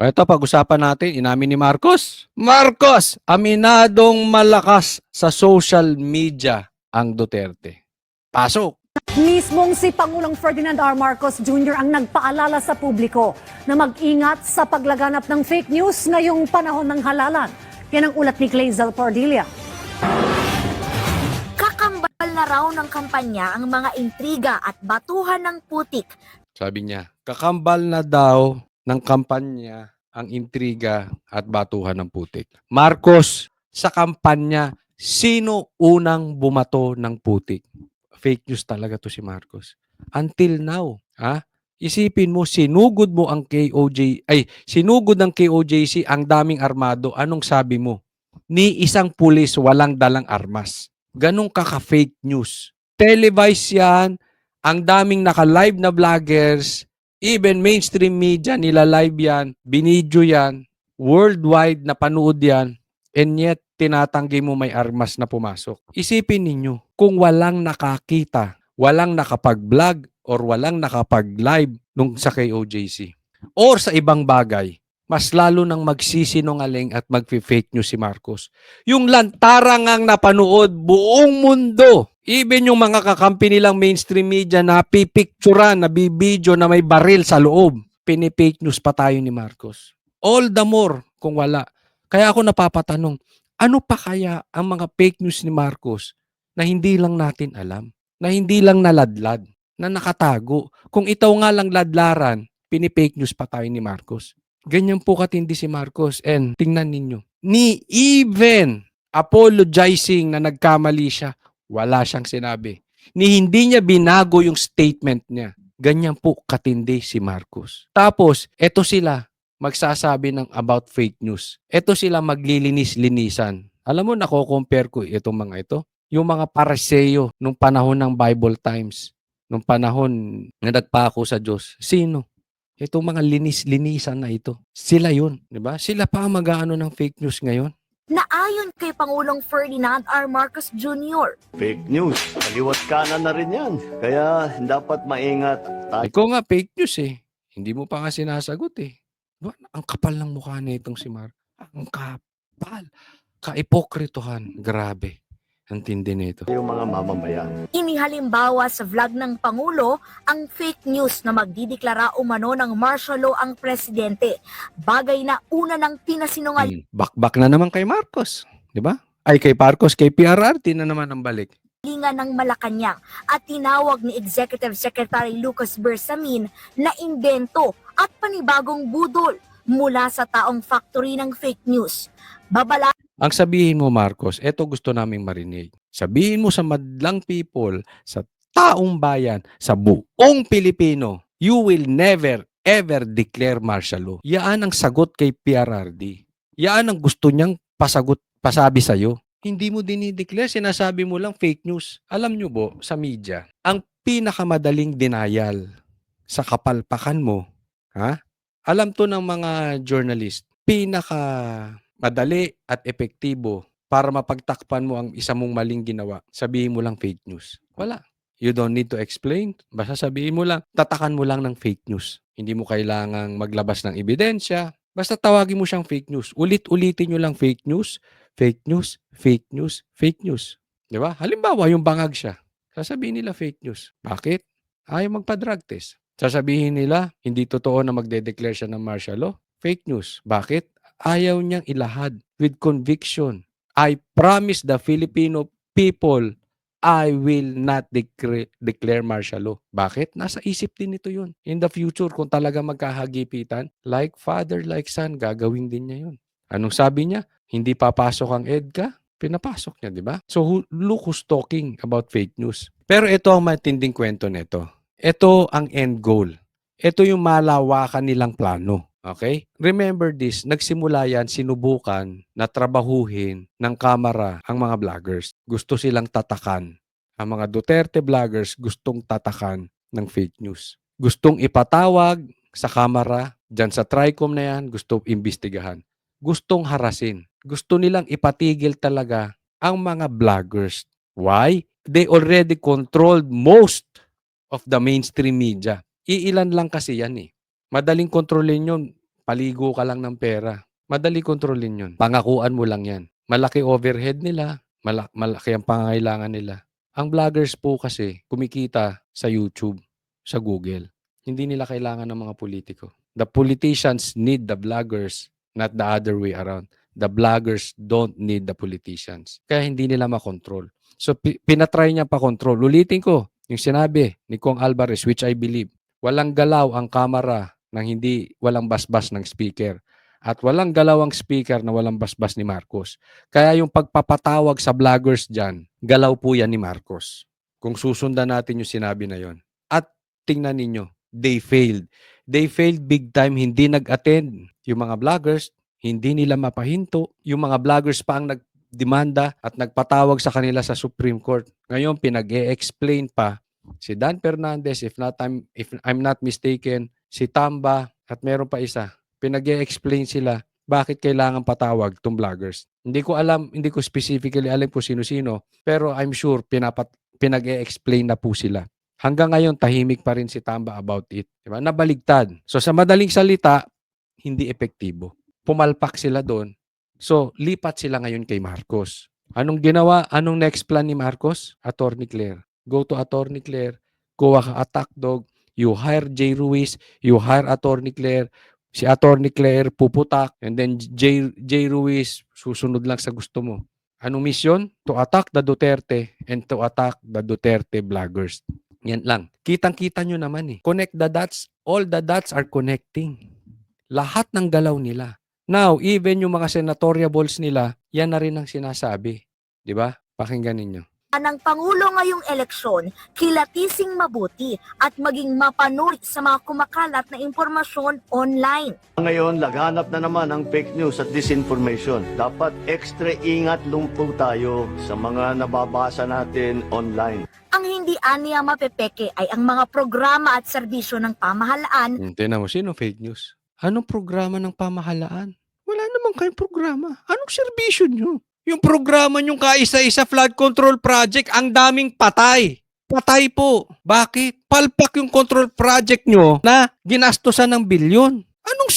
Ito, pag-usapan natin, inamin ni Marcos. Marcos, aminadong malakas sa social media ang Duterte. Pasok. Mismong si Pangulong Ferdinand R. Marcos Jr. ang nagpaalala sa publiko na mag-ingat sa paglaganap ng fake news ngayong panahon ng halalan. Yan ang ulat ni Clazel Pordilla. Kakambal na raw ng kampanya ang mga intriga at batuhan ng putik. Sabi niya, kakambal na daw ng kampanya ang intriga at batuhan ng putik. Marcos, sa kampanya, sino unang bumato ng putik? Fake news talaga to si Marcos. Until now, isipin mo, sinugod mo ang sinugod ng KOJC ang daming armado. Anong sabi mo? Ni isang pulis walang dalang armas. Ganong kaka-fake news. Televised yan, ang daming naka-live na vloggers, even mainstream media nila live yan, binidyo yan, worldwide na panood yan, and yet tinatanggi mo may armas na pumasok. Isipin ninyo, kung walang nakakita, walang nakapag-vlog, or walang nakapag-live nung sa KOJC, or sa ibang bagay, mas lalo nang magsisinungaling at magfi-fake news si Marcos. Yung lantarang ang napanood buong mundo, even yung mga kakampi nilang mainstream media na pipicturan, na bibidyo na may baril sa loob, pinifake news pa tayo ni Marcos. All the more kung wala. Kaya ako napapatanong, ano pa kaya ang mga fake news ni Marcos na hindi lang natin alam, na hindi lang naladlad, na nakatago? Kung ito nga lang ladlaran, pinifake news pa tayo ni Marcos. Ganyan po katindi si Marcos. And tingnan ninyo, ni even apologizing na nagkamali siya, wala siyang sinabi. Ni hindi niya binago yung statement niya. Ganyan po katindi si Marcos. Tapos, eto sila magsasabi ng about fake news. Eto sila maglilinis-linisan. Alam mo, nako-compare ko itong mga ito. Yung mga Pariseo nung panahon ng Bible times, nung panahon na nagpako sa Diyos. Sino? Itong mga linis-linisan na ito. Sila yun, di ba? Sila pa ang mag-aano ng fake news ngayon. Na ayon kay Pangulong Ferdinand R. Marcos Jr., Fake news. Kaliwat kanan na rin yan. Kaya dapat maingat. Ikaw nga, fake news eh. Hindi mo pa nga sinasagot eh. Diba? Ang kapal ng mukha na itong si Mark. Ang kapal. Kaipokritohan. Grabe. Ang tindi nito. Yung mga mamamayan. inihalimbawa sa vlog ng Pangulo ang fake news na magdideklara umano ng martial law ang presidente. Bagay na una ng pinasinungalingan Bakbak na naman kay Marcos. Di ba? Ay, kay Marcos, kay PRRT na naman ang balik. ng Malacanang at tinawag ni Executive Secretary Lucas Bersamin na imbento at panibagong budol mula sa taong factory ng fake news. Babala Ang sabihin mo, Marcos, eto gusto naming marinig. Sabihin mo sa madlang people, sa taong bayan, sa buong Pilipino, you will never, ever declare martial law. Yaan ang sagot kay PRRD. Yaan ang gusto niyang pasabi sa'yo. Hindi mo dinideclare, sinasabi mo lang fake news. Alam nyo po, sa media, ang pinakamadaling denial sa kapalpakan mo, alam to ng mga journalist, madali at epektibo para mapagtakpan mo ang isa mong maling ginawa, sabihin mo lang fake news. Wala. You don't need to explain. Basta sabihin mo lang, tatakan mo lang ng fake news. Hindi mo kailangang maglabas ng ebidensya. Basta tawagin mo siyang fake news. Ulit-ulitin nyo lang fake news, fake news, fake news, fake news. Di ba? Halimbawa, yung bangag siya. Sasabihin nila fake news. Bakit? Ayaw magpa-drug test. Sasabihin nila, hindi totoo na magde-declare siya ng martial law. Fake news. Bakit? Ayaw niyang ilahad with conviction. I promise the Filipino people, I will not declare martial law. Bakit? Nasa isip din nito yun. In the future, kung talaga magkahagipitan, like father, like son, gagawin din niya yun. Anong sabi niya? Hindi papasok ang EDCA? Pinapasok niya, di ba? So, look who's talking about fake news. Pero ito ang matinding kwento nito. Ito ang end goal. Ito yung malawakan nilang plano. Okay? Remember this, nagsimula yan, sinubukan na trabahuhin ng kamera ang mga vloggers. Gusto silang tatakan. Ang mga Duterte vloggers gustong tatakan ng fake news. Gustong ipatawag sa kamera, dyan sa TRICOM na yan, gusto imbestigahan. Gustong harasin. Gusto nilang ipatigil talaga ang mga vloggers. Why? They already controlled most of the mainstream media. Iilan lang kasi yan eh. Madaling kontrolin yun Paligo ka lang ng pera. Madali kontrolin yun. Pangakuan mo lang yan. Malaki overhead nila. Malaki ang pangangailangan nila. Ang vloggers po kasi kumikita sa YouTube, sa Google. Hindi nila kailangan ng mga politiko. The politicians need the vloggers, not the other way around. The vloggers don't need the politicians. Kaya hindi nila makontrol. So, pinatry niya pa control. Ulitin ko, yung sinabi ni Kong Alvarez, which I believe, walang galaw ang kamera nang hindi walang basbas ng speaker. At walang galaw ang speaker na walang basbas ni Marcos. Kaya yung pagpapatawag sa vloggers dyan, galaw po yan ni Marcos. Kung susundan natin yung sinabi na yon. At tingnan ninyo, they failed. They failed big time, hindi nag-attend. Yung mga vloggers, hindi nila mapahinto. Yung mga vloggers pa ang nagdemanda at nagpatawag sa kanila sa Supreme Court. Ngayon, pinag-e-explain pa si Dan Fernandez, if I'm not mistaken, si Tamba, at meron pa isa. Pinag-e-explain sila bakit kailangan patawag tong vloggers. Hindi ko alam, hindi ko specifically alam kung sino-sino, pero I'm sure pinag-e-explain na po sila. Hanggang ngayon, tahimik pa rin si Tamba about it. Diba? Nabaligtad. So sa madaling salita, hindi epektibo. Pumalpak sila doon. So lipat sila ngayon kay Marcos. Anong ginawa? Anong next plan ni Marcos? Attorney Claire. Go to Attorney Claire. Kuha ka attack dog. You hire J. Ruiz. You hire Attorney Claire. Si Attorney Claire puputak. And then J. Ruiz susunod lang sa gusto mo. Anong mission? To attack the Duterte and to attack the Duterte vloggers. Yan lang. Kitang-kita nyo naman eh. Connect the dots. All the dots are connecting. Lahat ng galaw nila. Now, even yung mga senatoriables nila, yan na rin ang sinasabi. Di ba? Pakinggan ninyo. Ng Pangulo ngayong eleksyon, kilatising mabuti at maging mapanuri sa mga kumakalat na impormasyon online. Ngayon, laganap na naman ang fake news at disinformation. Dapat extra ingat lumpo tayo sa mga nababasa natin online. Ang hindi aniya mapepeke ay ang mga programa at serbisyo ng pamahalaan. Tingnan mo, sino fake news? Anong programa ng pamahalaan? Wala naman kayong programa. Anong serbisyo nyo? Yung programa nyong kaisa-isa flood control project, ang daming patay. Patay po. Bakit? Palpak yung control project nyo na ginastosan ng bilyon. Anong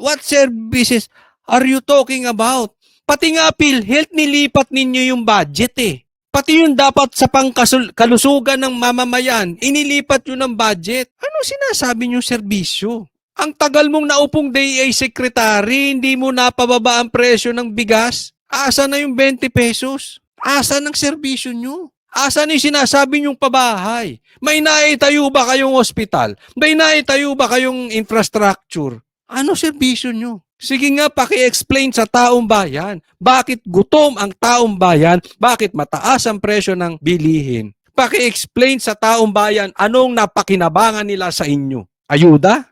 what services are you talking about? Pati nga PhilHealth, nilipat ninyo yung budget eh. Pati yung dapat sa pangkalusugan ng mamamayan, inilipat yun ng budget. Anong sinasabi nyo serbisyo? Ang tagal mong naupong DA secretary, hindi mo napababa ang presyo ng bigas. Asa na yung 20 pesos? Asa ng serbisyo nyo? Asa na yung sinasabi nyong pabahay? May naitayo ba kayong ospital? May naitayo ba kayong infrastructure? Ano serbisyo nyo? Sige nga, paki-explain sa taong bayan. Bakit gutom ang taong bayan? Bakit mataas ang presyo ng bilihin? Paki-explain sa taong bayan anong napakinabangan nila sa inyo. Ayuda?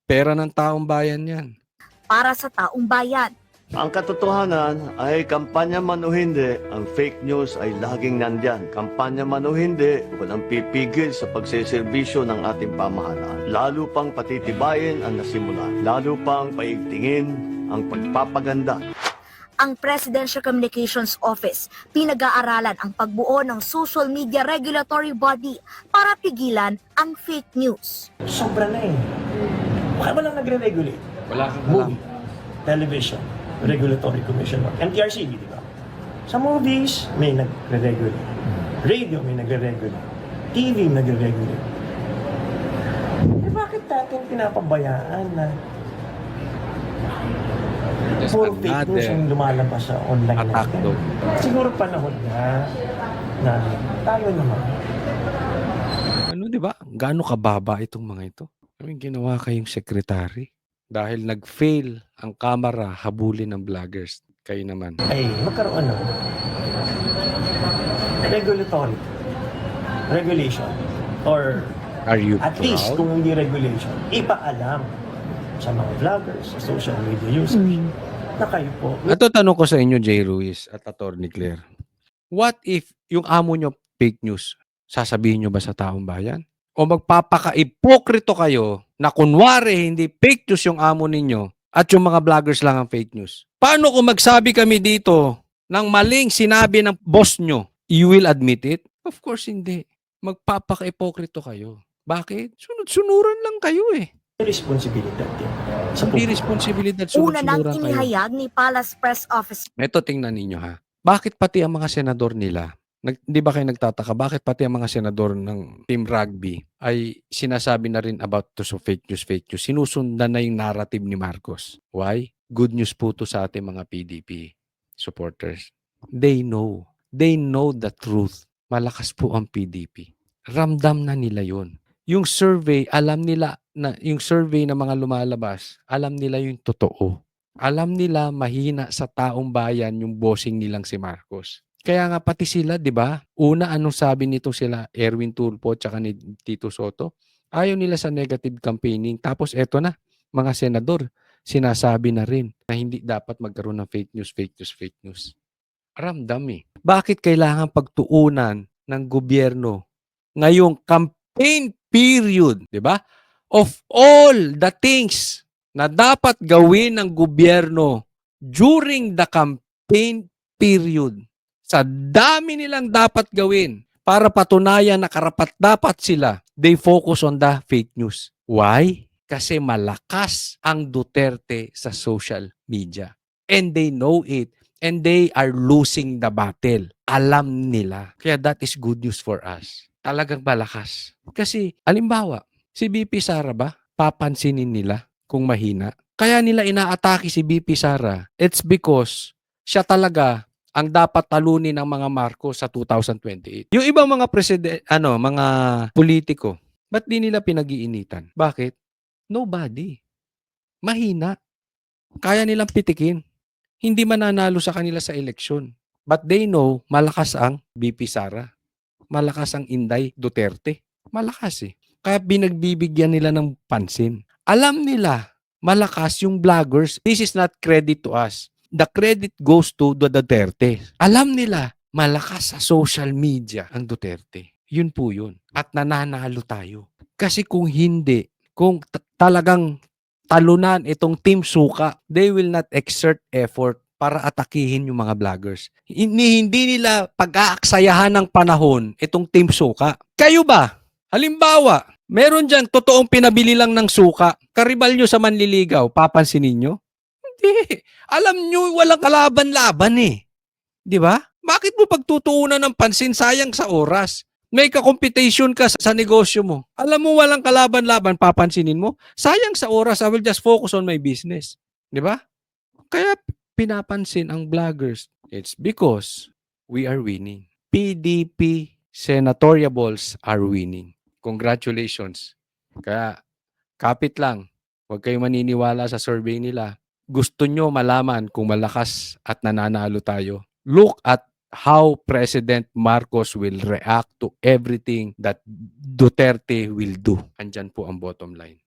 Pera ng taong bayan yan. Para sa taong bayan. Ang katotohanan ay kampanya man o hindi, ang fake news ay laging nandyan. Kampanya man o hindi, walang pipigil sa pagseserbisyo ng ating pamahalaan. Lalo pang patitibayin ang nasimulan. Lalo pang paigtingin ang pagpapaganda. Ang Presidential Communications Office pinag-aaralan ang pagbuo ng social media regulatory body para pigilan ang fake news. Sobra na eh. Walang nagre-regulate. Wala kang Movie, television, Regulatory Commission of MTRCB, di ba? Sa movies, may nagre-regulate. Radio, may nagre-regulate. TV, nagre-regulate. Eh bakit natin pinapabayaan na puro fake news yung lumalabas sa online attack natin? dog. Siguro panahon na tayo naman. Ano, di ba? Gaano kababa itong mga ito? May ginawa kayong sekretary. Dahil nag-fail ang kamera habulin ng vloggers. Kayo naman. Ay magkaroon ng regulation or Are you at least proud? kung hindi regulation, ipaalam sa mga vloggers, sa social media users na kayo po. Ito tanong ko sa inyo, J. Ruiz at Attorney Claire. What if yung amo nyo fake news? Sasabihin nyo ba sa taong bayan? O magpapaka-ipokrito kayo na kunwari hindi fake news yung amo ninyo at yung mga vloggers lang ang fake news? Paano kung magsabi kami dito ng maling sinabi ng boss nyo? You will admit it? Of course hindi. Magpapaka-ipokrito kayo. Bakit? Sunod-sunuran lang kayo eh. responsibilidad din sa Hindi publiko. responsibilidad, Una nang sunod-sunuran kayo. inihayag ni Palace Press Office Ito, tingnan ninyo ha. Bakit pati ang mga senador nila, di ba kayo nagtataka, bakit pati ang mga senador ng Team Rugby ay sinasabi na rin about to so fake news, fake news. Sinusundan na yung narrative ni Marcos. Why? Good news po to sa ating mga PDP supporters. They know. They know the truth. Malakas po ang PDP. Ramdam na nila yun. Yung survey, alam nila na yung survey na mga lumalabas, alam nila yung totoo. Alam nila mahina sa taong bayan yung bossing nilang si Marcos. Kaya nga pati sila, 'di ba? Una, anong sabi nito sila Erwin Tulfo at ni Tito Soto? Ayaw nila sa negative campaigning. Tapos eto na, mga senador, sinasabi na rin na hindi dapat magkaroon ng fake news, fake news, fake news. Ramdam eh. Bakit kailangan pagtuunan ng gobyerno ngayong campaign period, 'di ba? Of all the things na dapat gawin ng gobyerno during the campaign period. Sa dami nilang dapat gawin para patunayan na karapat-dapat sila, they focus on the fake news. Why? Kasi malakas ang Duterte sa social media. And they know it. And they are losing the battle. Alam nila. Kaya that is good news for us. Talagang malakas. Kasi, alimbawa, si BP Sara ba, papansinin nila kung mahina. Kaya nila inaatake si BP Sara. It's because siya talaga ang dapat talunin ng mga Marcos sa 2028. Yung ibang mga mga politiko, ba't di nila pinag-iinitan? Bakit? Nobody. Mahina. Kaya nilang pitikin. Hindi mananalo sa kanila sa eleksyon. But they know, malakas ang BP Sara. Malakas ang Inday Duterte. Malakas eh. Kaya binagbibigyan nila ng pansin. Alam nila, malakas yung vloggers. This is not credit to us. The credit goes to the Duterte. Alam nila, malakas sa social media ang Duterte. Yun po yun. At nananalo tayo. Kasi kung hindi, kung talagang talunan itong Team Suka, they will not exert effort para atakihin yung mga vloggers. Hindi nila pag-aaksayahan ng panahon itong Team Suka. Kayo ba? Halimbawa, meron dyan totoong pinabili lang ng suka. Karibal nyo sa manliligaw, papansinin nyo? Hindi. Alam nyo, walang kalaban-laban eh. Di ba? Bakit mo pagtutuunan ng pansin? Sayang sa oras. May ka-competition ka sa negosyo mo. Alam mo walang kalaban-laban, papansinin mo? Sayang sa oras, I will just focus on my business. Di ba? Kaya pinapansin ang vloggers. It's because we are winning. PDP senatoriables are winning. Congratulations. Kaya kapit lang. Huwag kayo maniniwala sa survey nila. Gusto nyo malaman kung malakas at nananalo tayo. Look at how President Marcos will react to everything that Duterte will do. Andyan po ang bottom line.